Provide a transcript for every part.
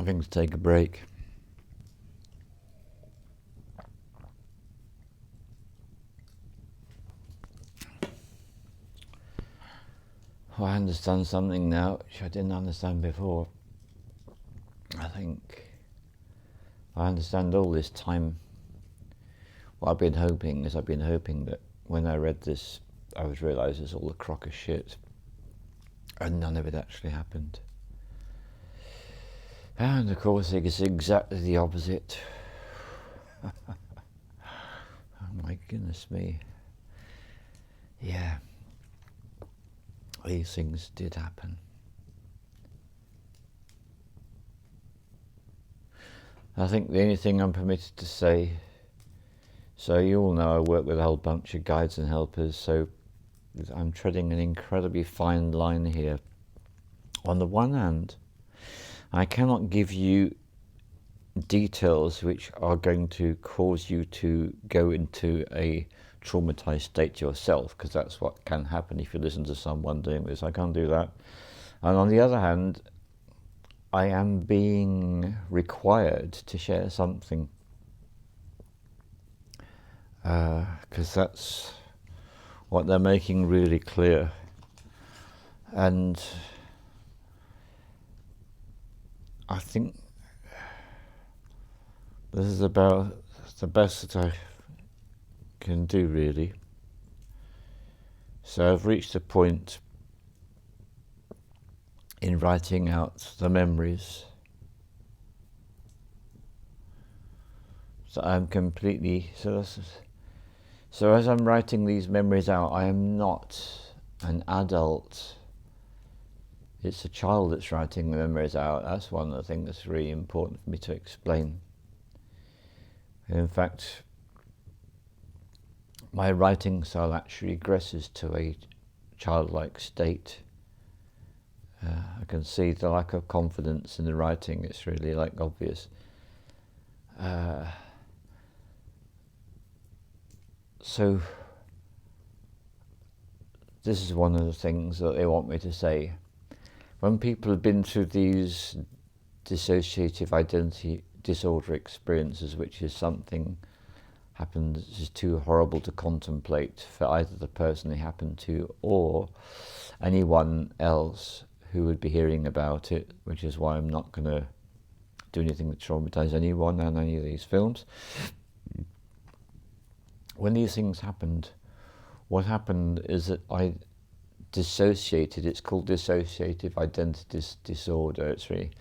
having to take a break. Well, I understand something now which I didn't understand before. I think I understand all this time. What I've been hoping that when I read this, I would realise it's all a crock of shit, and none of it actually happened. And of course, it's exactly the opposite. Oh my goodness me. Yeah, these things did happen. I think the only thing I'm permitted to say, so you all know I work with a whole bunch of guides and helpers, so I'm treading an incredibly fine line here. On the one hand, I cannot give you details which are going to cause you to go into a traumatized state yourself, because that's what can happen if you listen to someone doing this. I can't do that. And on the other hand, I am being required to share something, because that's what they're making really clear. And I think this is about the best that I can do, really. So I've reached a point in writing out the memories so I'm completely, so as I'm writing these memories out, I am not an adult. It's a child that's writing the memories out. That's one of the things that's really important for me to explain. In fact, my writing style actually regresses to a childlike state. I can see the lack of confidence in the writing. It's really obvious. So this is one of the things that they want me to say. When people have been through these dissociative identity disorder experiences, which is something happens is too horrible to contemplate for either the person they happen to or anyone else who would be hearing about it, which is why I'm not going to do anything to traumatize anyone on any of these films. When these things happened, what happened is that I dissociated. It's called dissociative identity disorder. It's really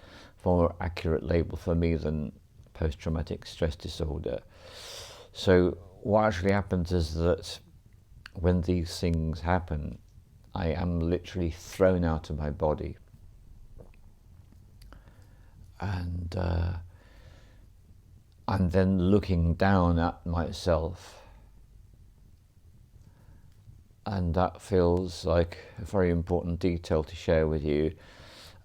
a more accurate label for me than post-traumatic stress disorder. So what actually happens is that when these things happen, I am literally thrown out of my body. And I'm then looking down at myself. And that feels like a very important detail to share with you.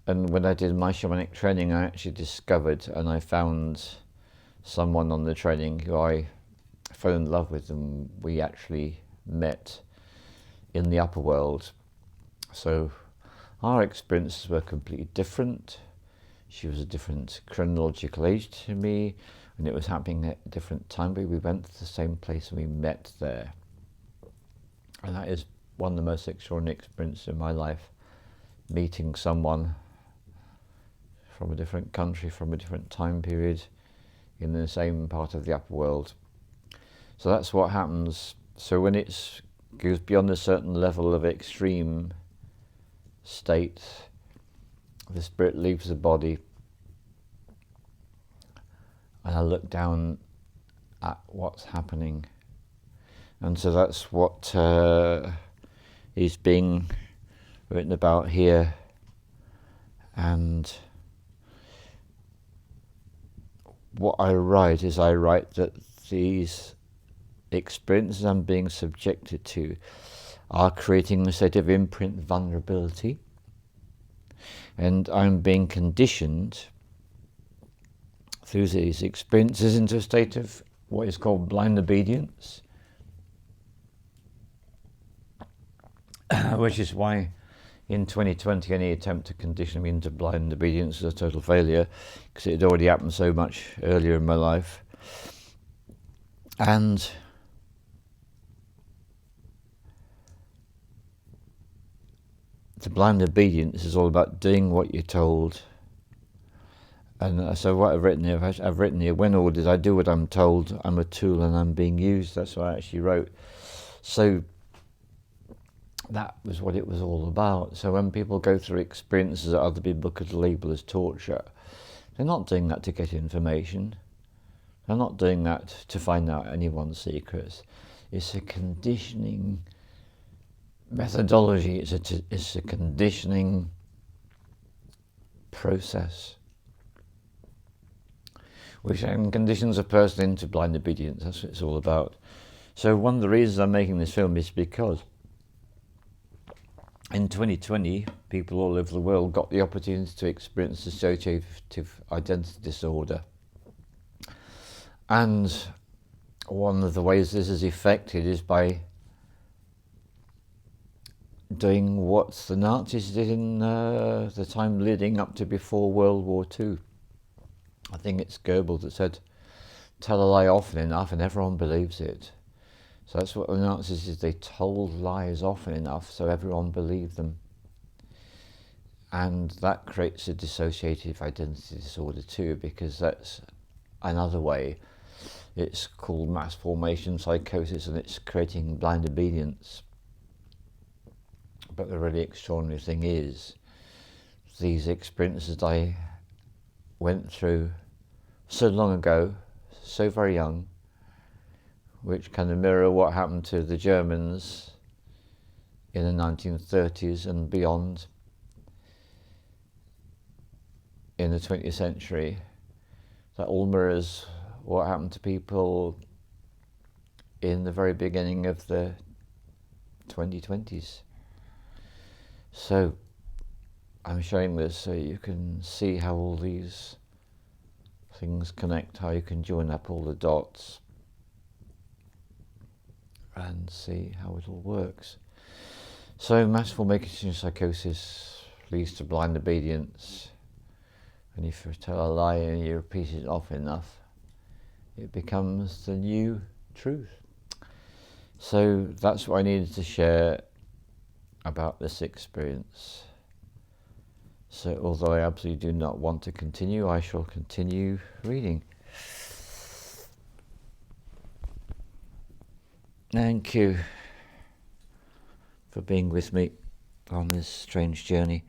And when I did my shamanic training, I actually discovered, and I found someone on the training who I fell in love with, and we actually met in the upper world. So our experiences were completely different. She was a different chronological age to me, and it was happening at a different time, but we went to the same place and we met there. And that is one of the most extraordinary experiences in my life, meeting someone from a different country, from a different time period, in the same part of the upper world. So that's what happens. So when it goes beyond a certain level of extreme state, the spirit leaves the body, and I look down at what's happening. And so that's what is being written about here. And what I write is that these experiences I'm being subjected to are creating a state of imprint vulnerability. And I'm being conditioned through these experiences into a state of what is called blind obedience. Which is why in 2020, any attempt to condition me into blind obedience was a total failure, because it had already happened so much earlier in my life. And the blind obedience is all about doing what you're told. And so what I've written here, when ordered, I do what I'm told, I'm a tool and I'm being used. That's what I actually wrote. So that was what it was all about. So when people go through experiences that other people could label as torture, they're not doing that to get information. They're not doing that to find out anyone's secrets. It's a conditioning methodology. It's a conditioning process, which conditions a person into blind obedience. That's what it's all about. So one of the reasons I'm making this film is because in 2020, people all over the world got the opportunity to experience dissociative identity disorder. And one of the ways this is affected is by doing what the Nazis did in the time leading up to before World War II. I think it's Goebbels that said, tell a lie often enough and everyone believes it. So that's what the Nazis did. They told lies often enough so everyone believed them. And that creates a dissociative identity disorder too, because that's another way. It's called mass formation psychosis, and it's creating blind obedience. But the really extraordinary thing is, these experiences I went through so long ago, so very young, which kind of mirror what happened to the Germans in the 1930s and beyond in the 20th century. That all mirrors what happened to people in the very beginning of the 2020s. So I'm showing this so you can see how all these things connect, how you can join up all the dots and see how it all works. So mass formation psychosis leads to blind obedience, and if you tell a lie and you repeat it often enough, it becomes the new truth. So that's what I needed to share about this experience. So although I absolutely do not want to continue, I shall continue reading. Thank you for being with me on this strange journey.